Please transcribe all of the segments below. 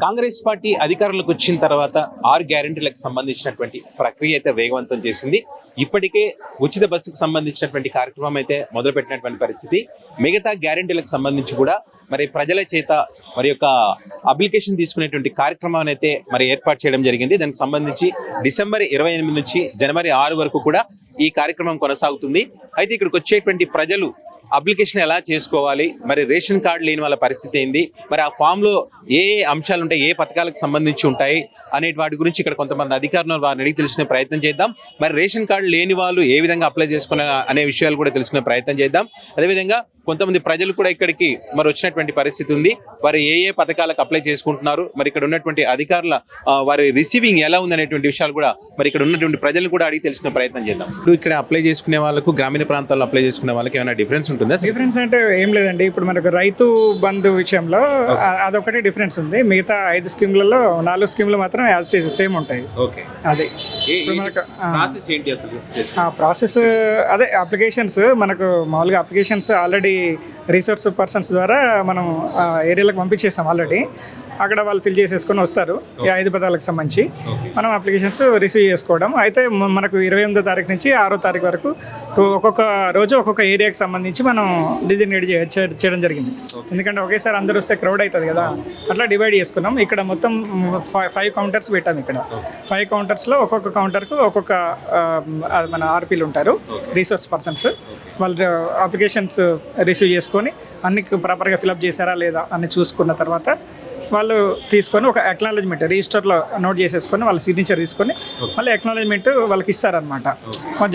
Congress party అధికారంలోకి వచ్చిన తర్వాత 6 గ్యారెంటీలకు సంబంధించినటువంటి ప్రక్రియ అయితే వేగవంతం చేసింది. ఇప్పటికే ఉచిత బస్సుకు సంబంధించినటువంటి కార్యక్రమం అయితే మొదలుపెట్టినటువంటి పరిస్థితి. మిగతా గ్యారెంటీలకు సంబంధించి కూడా మరి ప్రజల చేత మరి యొక్క అప్లికేషన్ తీసుకునేటువంటి కార్యక్రమాన్ని అయితే మరి ఏర్పాటు చేయడం జరిగింది. దానికి సంబంధించి డిసెంబర్ 28 నుంచి జనవరి 6 వరకు కూడా ఈ కార్యక్రమం కొనసాగుతుంది. అయితే ఇక్కడికి వచ్చేటువంటి ప్రజలు అప్లికేషన్ ఎలా చేసుకోవాలి, మరి రేషన్ కార్డు లేని వాళ్ళ పరిస్థితి ఏంది, మరి ఆ ఫామ్ లో ఏ అంశాలు ఉంటాయి, ఏ పథకాలకు సంబంధించి ఉంటాయి అనే వాటి గురించి ఇక్కడ కొంతమంది అధికారులు వారిని అడిగి తెలుసుకునే ప్రయత్నం చేద్దాం. మరి రేషన్ కార్డు లేని వాళ్ళు ఏ విధంగా అప్లై చేసుకునే అనే విషయాలు కూడా తెలుసుకునే ప్రయత్నం చేద్దాం. అదేవిధంగా కొంతమంది ప్రజలు కూడా ఇక్కడికి మరి వచ్చినటువంటి పరిస్థితి ఉంది. వారు ఏ పథకాలకు అప్లై చేసుకుంటున్నారు, మరి ఇక్కడ ఉన్నటువంటి అధికారుల వారి రిసీవింగ్ ఎలా ఉంది అనేటువంటి విషయాలు కూడా మరి ఇక్కడ ఉన్నటువంటి ప్రజలను కూడా అడిగి తెలుసుకునే ప్రయత్నం చేద్దాం. ఇప్పుడు ఇక్కడ అప్లై చేసుకునే వాళ్ళకు గ్రామీణ ప్రాంతాల్లో అప్లై చేసుకునే వాళ్ళకి ఏమైనా డిఫరెన్స్ ఉంటుందా? డిఫరెన్స్ అంటే ఏం లేదండి. ఇప్పుడు మనకు రైతు బంధు విషయంలో అదొకటి డిఫరెన్స్ ఉంది. మిగతా 5 స్కీమ్లలో 4 స్కీమ్లు మాత్రం యాజ్ ఇట్ ఈజ్ సేమ్ ఉంటాయి. ఓకే, అదే ప్రాసెస్ ఏంటి అసలు? ప్రాసెస్ అదే అప్లికేషన్స్ మనకు మామూలుగా అప్లికేషన్స్ ఆల్రెడీ రిసోర్స్ పర్సన్స్ ద్వారా మనం ఏరియాలకు పంపించేస్తాం ఆల్రెడీ. అక్కడ వాళ్ళు ఫిల్ చేసేసుకొని వస్తారు. ఈ 5 పదాలకు సంబంధించి మనం అప్లికేషన్స్ రిసీవ్ చేసుకోవడం. అయితే మనకు 28వ తారీఖు నుంచి 6వ తారీఖు వరకు ఒక్కొక్క రోజు ఒక్కొక్క ఏరియాకి సంబంధించి మనం డిజైనేట్ చేయడం జరిగింది. ఎందుకంటే ఒకేసారి అందరూ వస్తే క్రౌడ్ అవుతుంది కదా, అట్లా డివైడ్ చేసుకున్నాం. ఇక్కడ మొత్తం 5 కౌంటర్స్ పెట్టాం. ఇక్కడ 5 కౌంటర్స్లో ఒక్కొక్క కౌంటర్కు ఒక్కొక్క మన ఆర్పీలు ఉంటారు, రిసోర్స్ పర్సన్స్. వాళ్ళు అప్లికేషన్స్ రిసీవ్ చేసుకొని అన్ని ప్రాపర్గా ఫిలప్ చేశారా లేదా అని చూసుకున్న తర్వాత వాళ్ళు తీసుకొని ఒక అక్నాలెడ్జ్మెంట్ రిజిస్టర్లో నోట్ చేసేసుకొని వాళ్ళ సిగ్నేచర్ తీసుకొని మళ్ళీ అక్నాలెడ్జ్మెంట్ వాళ్ళకి ఇస్తారనమాట.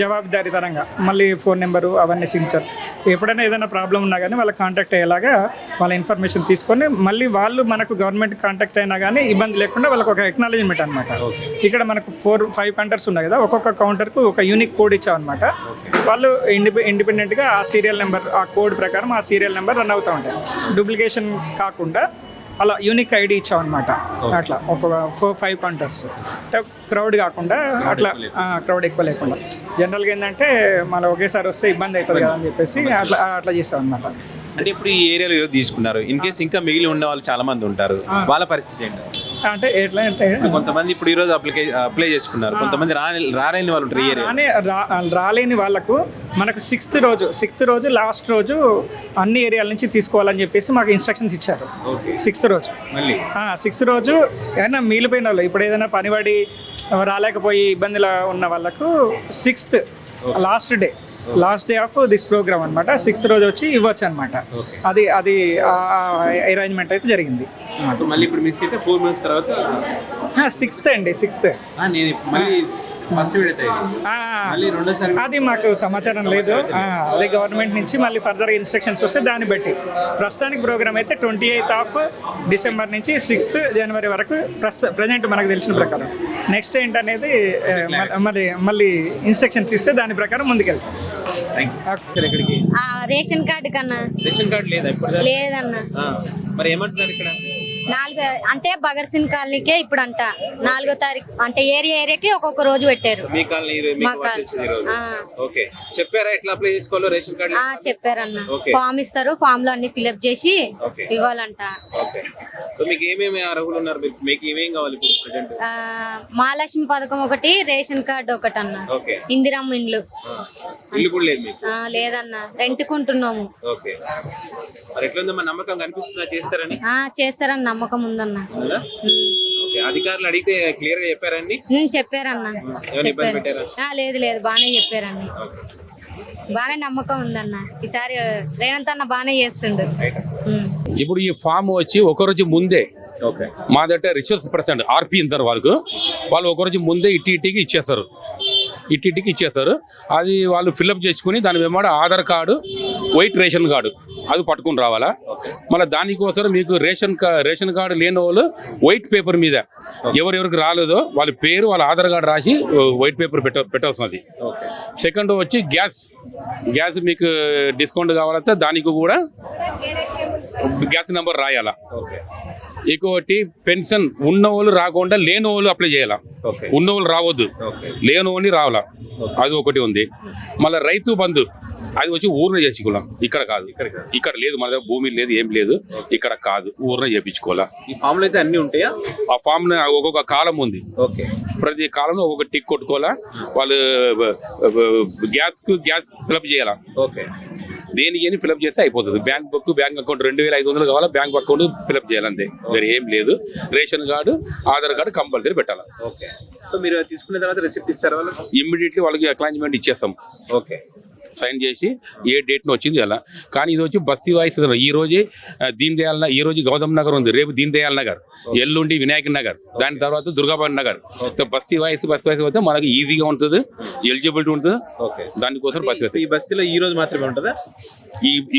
జవాబుదారీతనంగా మళ్ళీ ఫోన్ నెంబరు అవన్నీ సిగ్నేచర్. ఎప్పుడైనా ఏదైనా ప్రాబ్లం ఉన్నా కానీ వాళ్ళకి కాంటాక్ట్ అయ్యేలాగా వాళ్ళ ఇన్ఫర్మేషన్ తీసుకొని మళ్ళీ వాళ్ళు మనకు గవర్నమెంట్ కాంటాక్ట్ అయినా కానీ ఇబ్బంది లేకుండా వాళ్ళకి ఒక అక్నాలెడ్జ్మెంట్ అనమాట. ఇక్కడ మనకు 4-5 కౌంటర్స్ ఉన్నాయి కదా, ఒక్కొక్క కౌంటర్కు ఒక యూనిక్ కోడ్ ఇచ్చామన్నమాట. వాళ్ళు ఇండిపెండెంట్గా ఆ సీరియల్ నెంబర్, ఆ కోడ్ ప్రకారం ఆ సీరియల్ నెంబర్ రన్ అవుతూ ఉంటాయి. డూప్లికేషన్ కాకుండా అలా యూనిక్ ఐడి ఇచ్చామన్నమాట. అట్లా ఒక 4-5 కౌంటర్స్ అంటే క్రౌడ్ కాకుండా, అట్లా క్రౌడ్ ఎక్కువ లేకుండా. జనరల్గా ఏంటంటే మనం ఒకేసారి వస్తే ఇబ్బంది అవుతుంది కదా అని చెప్పేసి అట్లా చేస్తామన్నమాట. అంటే ఇప్పుడు ఈ ఏరియాలో తీసుకున్నారు, ఇన్ కేసు ఇంకా మిగిలి ఉన్న వాళ్ళు చాలా మంది ఉంటారు, వాళ్ళ పరిస్థితి ఏంటి? అంటే ఎట్లా అంటే కొంతమంది ఇప్పుడు ఈరోజు అప్లై చేసుకున్నారు, కొంతమంది రాలేని వాళ్ళు ఉంటారు. ఈ ఏరియా రాలేని వాళ్ళకు మనకు 6th రోజు లాస్ట్ రోజు అన్ని ఏరియాల నుంచి తీసుకోవాలని చెప్పేసి మాకు ఇన్స్ట్రక్షన్స్ ఇచ్చారు. 6th రోజు మళ్ళీ 6th రోజు ఏదైనా మిగిలిపోయిన వాళ్ళు, ఇప్పుడు ఏదైనా పనిపడి రాలేకపోయి ఇబ్బందిలో ఉన్న వాళ్ళకు 6th last day of this program అనమాట. 6th రోజు వచ్చి ఇవ్వచ్చు అనమాట. అది అరేంజ్మెంట్ అయితే జరిగింది. మళ్ళీ ఇప్పుడు మిస్ అయితే 4 months తర్వాత 6th అండి. 6th అది మాకు సమాచారం లేదు. అదే గవర్నమెంట్ నుంచి మళ్ళీ ఫర్దర్ ఇన్స్ట్రక్షన్స్ వస్తే దాన్ని బట్టి. ప్రస్తుతానికి ప్రోగ్రామ్ అయితే 28th డిసెంబర్ నుంచి 6th జనవరి వరకు ప్రజెంట్ మనకు తెలిసిన ప్రకారం. నెక్స్ట్ ఏంటనేది మళ్ళీ ఇన్స్ట్రక్షన్స్ ఇస్తే దాని ప్రకారం ముందుకెళ్తాం. రేషన్ కార్డు కన్నా రేషన్ కార్డు లేదన్నా. మరి ఏమంటున్నారు ఇక్కడ? 4 అంటే భగత్ కాలనీకే ఇప్పుడు అంట 4వ తారీఖు అంటే ఏరియాకి ఒక్కొక్క రోజు పెట్టారు. చెప్పారా ఎట్లా అప్లై చేసుకోవాలో రేషన్ కార్డు? చెప్పారన్న. ఫామ్ ఇస్తారు, ఫామ్ లో అన్ని ఫిల్అప్ చేసి ఇవ్వాలంట. మీకు ఏమేమి అర్హులు ఉన్నారు? మీకు ఏమేం కావాలి? మహాలక్ష్మి పథకం ఒకటి, రేషన్ కార్డు ఒకటి అన్న. ఇందిరమ్మ ఇండ్లు లేదన్న, రెంట్కుంటున్నాము. నమ్మకం కనిపిస్తుందా? చేస్తారని నమ్మకం ఉందన్న. అధికారులు అడిగితే క్లియర్ గా చెప్పారండి? చెప్పారన్న. లేదు బానే చెప్పారన్న. బానే నమ్మకం ఉందన్న. ఈసారి రేవంత్ అన్న బానే చేస్తుండు. ఇప్పుడు ఈ ఫామ్ వచ్చి ఒకరోజు ముందే మా దగ్గర రిసోర్స్ పర్సెంట్ ఆర్పీ ఇస్తారు. వాళ్ళు ఒకరోజు ముందే ఇటీకి ఇచ్చేస్తారు. అది వాళ్ళు ఫిల్అప్ చేసుకుని దాని వెంబడి Aadhaar card, white ration card అది పట్టుకుని రావాలా. మళ్ళీ దానికోసం మీకు రేషన్ కార్డు లేని వాళ్ళు వైట్ పేపర్ మీద ఎవరెవరికి రాలేదో వాళ్ళ పేరు, వాళ్ళ ఆధార్ కార్డు రాసి వైట్ పేపర్ పెట్టవలసినది. సెకండ్ వచ్చి గ్యాస్ మీకు డిస్కౌంట్ కావాలంటే దానికి కూడా గ్యాస్ నెంబర్ రాయాలా. ఇంకొకటి పెన్షన్ ఉన్న వాళ్ళు రాకుండా లేని వాళ్ళు అప్లై చేయాలా. ఉన్న వాళ్ళు రావద్దు, లేని వాళ్ళు రావాలా. అది ఒకటి ఉంది. మళ్ళీ రైతు బంధు అది వచ్చి ఊరినే చేయించుకోవాలా, ఇక్కడ కాదు. ఇక్కడ లేదు, మన దగ్గర భూమి లేదు, ఏం లేదు, ఇక్కడ కాదు, ఊరినే చేయించుకోవాలా. ఈ ఫామ్ లో అయితే అన్ని ఉంటాయా? ఆ ఫామ్ ఒక్కొక్క కాలం ఉంది, ఓకే. ప్రతి కాలంలో ఒక్కొక్క టిక్ కొట్టుకోవాలా. వాళ్ళు గ్యాస్ ఫిలప్ చేయాలా, ఓకే. దేనికి ఫిలప్ చేస్తే అయిపోతుంది. బ్యాంక్ బుక్, బ్యాంక్ అకౌంట్ 2500 కావాలా, బ్యాంక్ అకౌంట్ ఫిలప్ చేయాలంతే, వేరే ఏం లేదు. Ration card, Aadhaar card compulsory పెట్టాలా. ఓకే. సో మీరు తీసుకున్న తర్వాత రిసిప్ట్ ఇస్తారా వాళ్ళు? ఇమ్మీడియట్లీ వాళ్ళకి అక్నాలెడ్జ్మెంట్ ఇచ్చేస్తాం, ఓకే. సైన్ చేసి ఏ డేట్ను వచ్చింది అలా. కానీ ఇది వచ్చి బస్తీ వాయిస్. ఈ రోజే దీన్ దయాల్ ఈ రోజు గౌతమ్ నగర్ ఉంది, రేపు దీన్ దయాల్ నగర్, ఎల్లుండి వినాయక్ నగర్, దాని తర్వాత దుర్గాబాద్ నగర్. బస్తీ వాయిస్ అయితే మనకి ఈజీగా ఉంటుంది, ఎలిజిబిలిటీ ఉంటుంది. ఓకే. దానికోసం బస్తీ వాయిస్. ఈ బస్సులో ఈ రోజు మాత్రమే ఉంటుందా?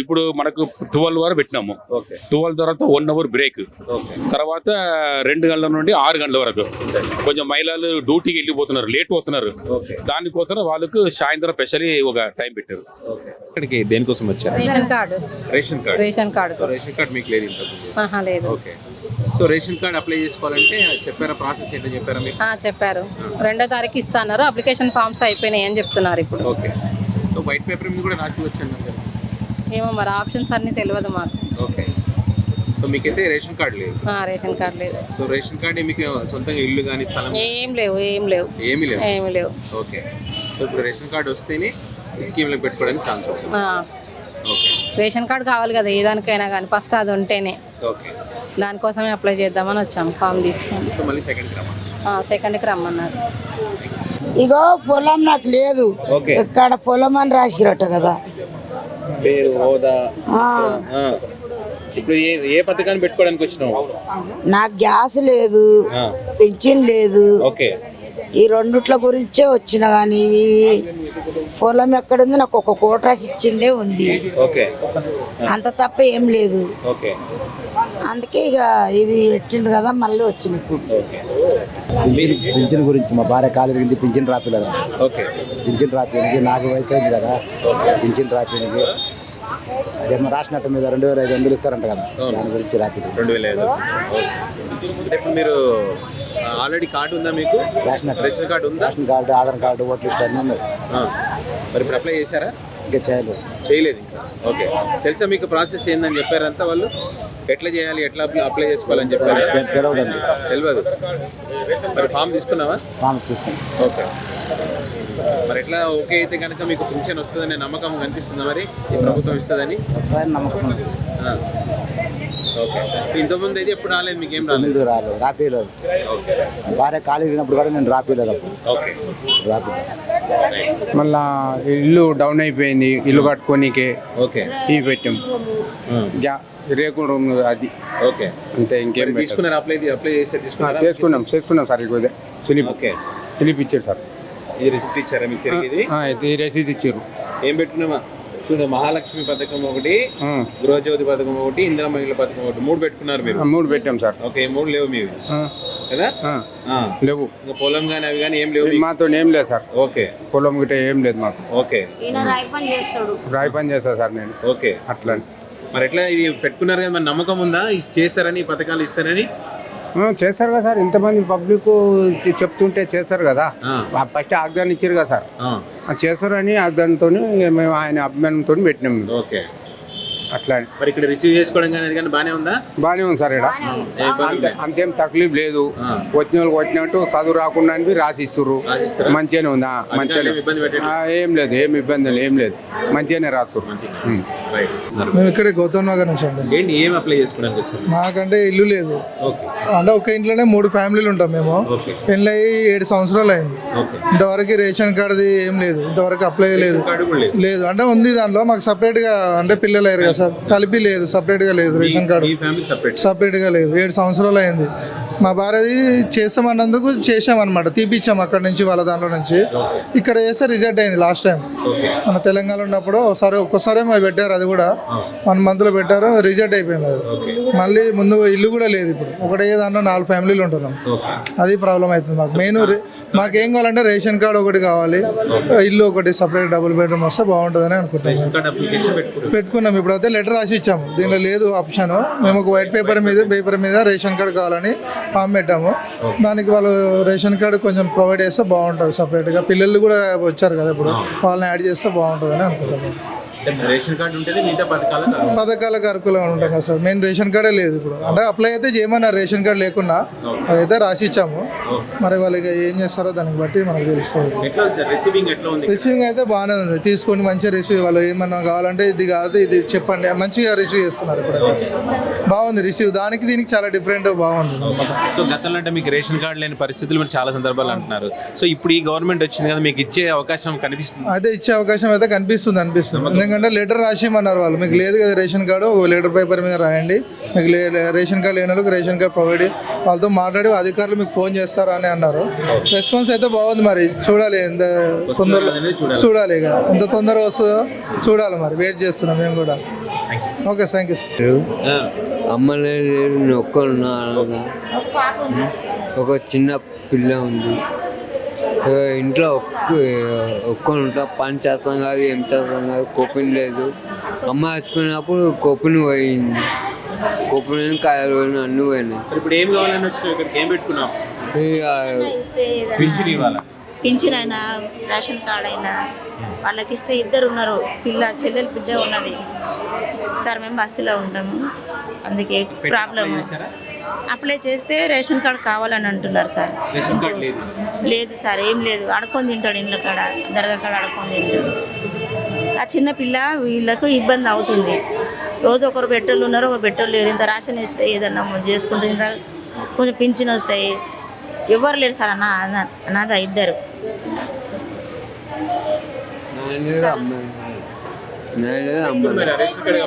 ఇప్పుడు మనకు 12 వరకు పెట్టినాము. ఓకే. 12 తర్వాత 1 అవర్ బ్రేక్, ఓకే. తర్వాత 2 గంటల నుండి 6 గంటల వరకు. కొంచెం మహిళలు డ్యూటీకి వెళ్ళిపోతున్నారు, లేట్ వస్తున్నారు, ఓకే. దానికోసం వాళ్ళకు సాయంత్రం స్పెషల్లీ ఒక టైం పెట్టారు. ఓకే. ఇక్కడికి దేనికోసం వచ్చారు? Ration card. Ration card. Ration card కోసం. రేషన్ కార్డు మీకు లేదు ఇంతకుముందు? ఆహా, లేదు. Okay. So ration card apply చేసుకోవాలంటే చెప్పారా, ప్రాసెస్ ఏంటో చెప్పారా మీకు? చెప్పారు, 2వ తారీఖు ఇస్తున్నారు. అప్లికేషన్ ఫామ్స్ అయిపోయినాయి అని చెప్తున్నారు ఇప్పుడు. ఓకే. సో వైట్ పేపర్ మీద కూడా రాసి వచ్చాను కదా? ఏమో మరి ఆప్షన్స్ అన్ని తెలియదు మాకు. ఓకే. సో మీకైతే రేషన్ కార్డు లేదు? రేషన్ కార్డు లేదు. సో రేషన్ కార్డు మీకు సొంతంగా ఇల్లు కానీ స్థలం ఏం లేవు. ఏమీ లేవు? ఏమి లేవు. ఓకే. సో ఇప్పుడు రేషన్ కార్డు వస్తేనే ఈ స్కీమ్లో పెట్టుకోవడానికి ఛాన్స్ ఉంటుంది. ఓకే. రేషన్ కార్డు కావాలి కదా ఏ దానికైనా కానీ, ఫస్ట్ అది ఉంటేనే. ఓకే. దానికోసమే అప్లై చేద్దామని వచ్చాము ఫామ్ తీసుకొని. సో మళ్ళీ సెకండ్కి రమ్మన్నారు. ఇగో పొలం నాకు లేదు, ఓకే. ఇక్కడ పొలం అని రాసిరట కదా. పేరు, హోదా. ఆ, ఇప్పుడు ఏ పథకాన్ని పెట్టుకోవడానికి వచ్చినావు? నాకు గ్యాస్ లేదు, పింఛన్ లేదు. ఓకే. ఈ రెండిట్ల గురించే వచ్చిన కానీ ఇవి పొలం ఎక్కడుంది, నాకు ఒక కోట రాసి ఇచ్చిందే ఉంది, ఓకే. అంత తప్ప ఏం లేదు. ఓకే. అందుకే ఇక ఇది పెట్టిండు కదా మళ్ళీ వచ్చింది ఇప్పుడు. ఓకే. పింఛన్ గురించి మా భార్య కాలు ఇరిగింది, పింఛన్ రాపిలేదు. ఓకే. పింఛన్ రాపినికి నాకు వయసు అయింది కదా, పింఛన్ రాపినికి అదేమో రాసినట్టు మీద 2500 ఇస్తారంట కదా, దాని గురించి రాపి 2005. అంటే ఇప్పుడు మీరు ఆల్రెడీ కార్డు ఉందా మీకు? రాసినట్టు రేషన్ కార్డు ఉందా? Ration card, Aadhaar card, voter list అన్నీ ఉన్నాయి. మరి ఇప్పుడు అప్లై చేశారా? ఇంకా చేయలేదు. చేయలేదు ఇంకా. ఓకే. తెలుసా మీకు ప్రాసెస్ ఏందని చెప్పారంతా వాళ్ళు? ఎట్లా చేయాలి, ఎట్లా అప్లై చేసుకోవాలని చెప్పారు? తెలియదండి. తెలియదు. మరి ఫామ్ తీసుకున్నావా? ఫామ్ తీసుకుని. ఓకే. మరి ఎట్లా ఓకే అయితే కనుక మీకు పింఛన్ వస్తుందనే నమ్మకం కనిపిస్తుందా మరి ఈ ప్రభుత్వం ఇస్తుందని? వస్తాయని నమ్మకం ఉంది. ఓకే. ఇంతకుముందు అయితే ఎప్పుడు రాలేదు, మీకు ఏం రాలేదు? ముందు రాలేదు, రాపిలేదు. ఓకే. భార్య కాలు ఇరిగినప్పుడు కూడా నేను రాపిలేదు, అప్పుడు ఓకే. రాపి. మళ్ళా ఇల్లు డౌన్ అయిపోయింది, ఇల్లు కట్టుకోనీకే ఓకే. ఇవి పెట్టాం. రేకులు రూమ్ అది, ఓకే. అంతే, ఇంకేం పెట్టాం. తీసుకున్నారు? అప్లై చేస్తే తీసుకున్నారా? చేసుకున్నాం సార్. ఇది స్లిప్ ఓకే. స్లిప్ ఇచ్చారు సార్. ఇది రిసిప్ట్ ఇచ్చారా మీకు తిరిగి? ఈ రసీదు ఇచ్చారు. ఏం పెట్టుకున్నామా? చూడండి, మహాలక్ష్మి పథకం ఒకటి, గృహజ్యోతి పథకం ఒకటి, ఇందిరా మహిళల పథకం ఒకటి, 3 పెట్టుకున్నారు మీరు. 3 పెట్టాం సార్. ఓకే. 3 లేవు మీవి కదా? లేవు. ఇంకా పొలం కానీ అవి కానీ ఏం లేవు? మాతో ఏం లేదు సార్. ఓకే. పొలం గిట్ట ఏం లేదు మాకు. ఓకే. రాయి పని చేస్తా సార్ నేను. ఓకే. అట్లా మరి ఎట్లా ఇది పెట్టుకున్నారు కదా, మరి నమ్మకం ఉందా చేస్తారని, ఈ పథకాలు ఇస్తారని? చేస్తారు కదా సార్, ఇంతమంది పబ్లిక్ చెప్తుంటే చేస్తారు కదా. ఫస్ట్ వాగ్దానం ఇచ్చారు కదా సార్, చేస్తారని వాగ్దానంతో మేము ఆయన అభిమానంతో పెట్టినాం. ఓకే. అట్లా మరి ఇక్కడ రిసీవ్ చేసుకోవడం కానీ అది కానీ బాగానే ఉందా? బాగానే ఉంది సార్. ఇక్కడ అంతేం తక్లీఫ్ లేదు. వచ్చిన వాళ్ళకి వచ్చినట్టు చదువు రాకుండా అని రాసిస్తారు. మంచిగానే ఉందా? మంచిగానే. ఏం లేదు, ఏం ఇబ్బంది ఏం లేదు, మంచిగానే రాస్తారు. మేము ఇక్కడ గౌతమ్ నగర్ నుంచి అండి. ఏంటి, ఏం అప్లై చేసుకోవడానికి వచ్చారు? మాకంటే ఇల్లు లేదు. ఓకే. అంటే ఒక ఇంట్లోనే 3 ఫ్యామిలీలు ఉంటాం మేము. పెళ్ళి అయ్యి 7 సంవత్సరాలు అయింది. ఇంతవరకు రేషన్ కార్డుది ఏం లేదు, ఇంతవరకు అప్లై లేదు. లేదు అంటే ఉంది దాంట్లో, మాకు సపరేట్గా అంటే పిల్లలు అయ్యారు కదా సార్, కలిపి లేదు, సపరేట్గా లేదు రేషన్ కార్డు, సపరేట్గా లేదు. 7 సంవత్సరాలు అయింది. మా భార్యది చేస్తామన్నందుకు చేసామన్నమాట, తీపిచ్చాము అక్కడ నుంచి వాళ్ళ దాంట్లో నుంచి. ఇక్కడ చేస్తే రిజెక్ట్ అయింది లాస్ట్ టైం. మన తెలంగాణ ఉన్నప్పుడు ఒక్కసారి మాకు పెట్టారు, అది కూడా 1 మంత్లో పెట్టారు, రిజెక్ట్ అయిపోయింది అది. మళ్ళీ ముందు ఇల్లు కూడా లేదు. ఇప్పుడు ఒకటే దాంట్లో 4 ఫ్యామిలీలు ఉంటున్నాం, అది ప్రాబ్లం అవుతుంది మాకు. మెయిన్ మాకేం కావాలంటే రేషన్ కార్డు ఒకటి కావాలి, ఇల్లు ఒకటి సపరేట్ డబుల్ బెడ్రూమ్ వస్తే బాగుంటుందని అనుకుంటున్నాం. పెట్టుకున్నాం. ఇప్పుడైతే లెటర్ రాసి ఇచ్చాము, దీనిలో లేదు ఆప్షన్. మేము ఒక వైట్ పేపర్ మీద రేషన్ కార్డు కావాలని ఫామ్ పెట్టాము. దానికి వాళ్ళు రేషన్ కార్డు కొంచెం ప్రొవైడ్ చేస్తే బాగుంటుంది సపరేట్గా. పిల్లలు కూడా వచ్చారు కదా ఇప్పుడు, వాళ్ళని యాడ్ చేస్తే బాగుంటుందని అనుకుంటున్నాను. రేషన్ కార్డు ఉంటేనే మిగతా పథకాలకు అర్హులుగా ఉంటాం కదా సార్. మెయిన్ రేషన్ కార్డే లేదు ఇప్పుడు. అంటే అప్లై అయితే చేయమన్నారు రేషన్ కార్డు లేకున్నా, అదైతే రాసి ఇచ్చాము. మరి వాళ్ళకి ఏం చేస్తారో దానికి బట్టి మనకు తెలుస్తుంది. రిసీవింగ్ అయితే బాగానే ఉంది, తీసుకొని మంచిగా రిసీవ్, వాళ్ళు ఏమన్నా కావాలంటే ఇది కాదు ఇది చెప్పండి మంచిగా రిసీవ్ చేస్తున్నారు. ఇప్పుడైతే బాగుంది రిసీవ్, దానికి దీనికి చాలా డిఫరెంట్ బాగుంది అనమాట. సో గతంలో అంటే మీకు రేషన్ కార్డు లేని పరిస్థితులు మీరు చాలా సందర్భాలు అంటున్నారు. సో ఇప్పుడు ఈ గవర్నమెంట్ వచ్చింది కదా, మీకు ఇచ్చే అవకాశం కనిపిస్తుంది? అయితే ఇచ్చే అవకాశం అయితే కనిపిస్తుంది. ఎందుకంటే లెటర్ రాసిమన్నారు వాళ్ళు, మీకు లేదు కదా రేషన్ కార్డు, లెటర్ పేపర్ మీద రాయండి, మీకు రేషన్ కార్డు లేని వాళ్ళకి రేషన్ కార్డు ప్రొవైడ్, వాళ్ళతో మాట్లాడి అధికారులు మీకు ఫోన్ చేస్తారా అని అన్నారు. రెస్పాన్స్ అయితే బాగుంది. మరి చూడాలి ఎంత తొందరలో, చూడాలి ఇక ఎంత తొందరగా వస్తుందో చూడాలి. మరి వెయిట్ చేస్తున్నాం మేము కూడా. Okay, thank you sir. అమ్మ లేదు, ఒక్కరున్నా, ఒక చిన్న పిల్ల ఉంది, ఇంట్లో ఒక్కరు ఉంటా, పని చేస్తాం కాదు ఏం చేస్తాం కాదు, కోపిన్ లేదు. అమ్మ చచ్చిపోయినప్పుడు కోపిన్ పోయింది, కోపిన్ కాయలు పోయినా అన్నీ పోయినాయి. ఇప్పుడు ఏం కావాలని వచ్చి ఇక్కడికి ఏం పెట్టుకున్నాం? పింఛన్ అయినా రేషన్ కార్డ్ అయినా వాళ్ళకి ఇస్తే, ఇద్దరు ఉన్నారు చెల్లెలు బిడ్డ ఉన్నది సార్. మేము బస్సులో ఉంటాము, అందుకే ప్రాబ్లమ్. అప్లై చేస్తే రేషన్ కార్డు కావాలని అంటున్నారు సార్. రేషన్ కార్డు లేదు సార్, ఏం లేదు. అడుక్కొని తింటాడు, ఇంట్లో కాడ దర్గా కాడ అడుక్కొని తింటాడు. ఆ చిన్న పిల్ల వీళ్ళకు ఇబ్బంది అవుతుంది. రోజు ఒకరు పెట్టోళ్ళు ఉన్నారు, ఒకరు పెట్టోళ్ళు లేరు. ఇంత రేషన్ ఇస్తే ఏదన్నా చేసుకుంటే ఇంత కొంచెం పింఛన్ వస్తాయి. ఎవరు లేరు సార్ అన్నదా ఇద్దరు. రేషన్ కార్డు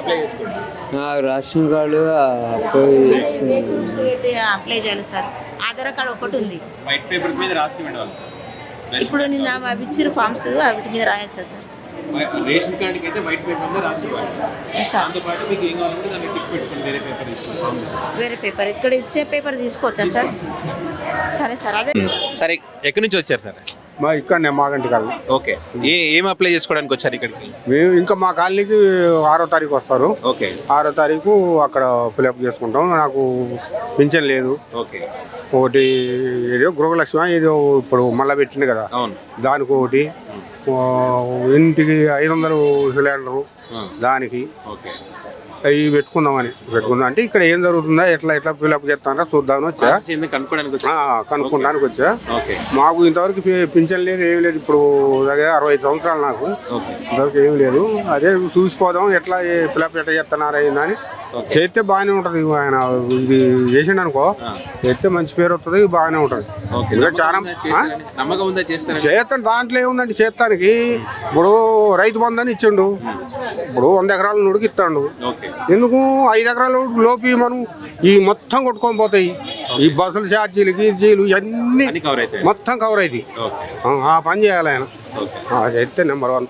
అప్లై చేయాలి సార్. ఆధార్ కార్డు ఒకటి ఉంది, వైట్ పేపర్ మీద రాసి ఉండాలి. ఇప్పుడు నిన్న అవి ఇచ్చారు ఫామ్స్, వాటి మీద రాయొచ్చా సార్? రేషన్ కార్డుకి అయితే వైట్ పేపర్ మీద రాసి ఇవ్వాలి. దాంతో పాటు మీకు ఏం కావాలంటే దాన్ని టిక్ పెట్టుకుని వేరే పేపర్ తీసుకోవాలి. వేరే పేపర్ ఇక్కడ ఇచ్చే పేపర్ తీసుకోవచ్చా సార్? సరే సార్. అదే సరే, ఎక్కడి నుంచి వచ్చారు సార్? మా ఇక్కడనే మాగంటి కాలనీ. ఓకే, ఏం అప్లై చేసుకోవడానికి వచ్చారు ఇక్కడికి? మేము ఇంకా మా కాలనీకి 6వ తారీఖు వస్తారు. ఓకే, 6వ తారీఖు అక్కడ ఫిల్అప్ చేసుకుంటాం. నాకు పింఛన్ లేదు. ఓకే, ఒకటి ఏదో గృహలక్ష్మి ఏదో ఇప్పుడు మళ్ళీ పెట్టింది కదా, అవును, దానికి ఒకటి, ఇంటికి 500 సిలిండరు దానికి. ఓకే, అవి పెట్టుకుందాం అంటే ఇక్కడ ఏం జరుగుతుందా, ఎట్లా ఫిల్అప్ చేస్తానరా చూద్దామని వచ్చా, కనుక్కోడానికి వచ్చా. మాకు ఇంతవరకు పింఛన్ లేదు, ఏం లేదు. ఇప్పుడు దగ్గర 65 సంవత్సరాలు నాకు, ఇంతవరకు ఏం లేదు. అదే చూసిపోదాం ఎట్లా ఫిల్అప్ ఎట్లా చేస్తున్నారా అని. చేస్తే బాగానే ఉంటుంది. ఆయన ఇది చేసిండు అనుకో, చేస్తే మంచి పేరు వస్తుంది, బాగానే ఉంటుంది. చాలా నమ్మకం ఉందా చేస్తాను. దాంట్లో ఏముందండి చేస్తానికి. ఇప్పుడు రైతు బంధు అని ఇచ్చిండు, ఇప్పుడు 100 ఎకరాల నుడికి ఇస్తాడు. ఎందుకు 5 ఎకరాల లోపు మనం ఈ మొత్తం కొట్టుకొని పోతాయి. ఈ బస్సులు ఛార్జీలు గీర్జీలు ఇవన్నీ మొత్తం కవర్ అవుతాయి. ఆ పని చేయాలి ఆయన, చేస్తే నెంబర్ 1.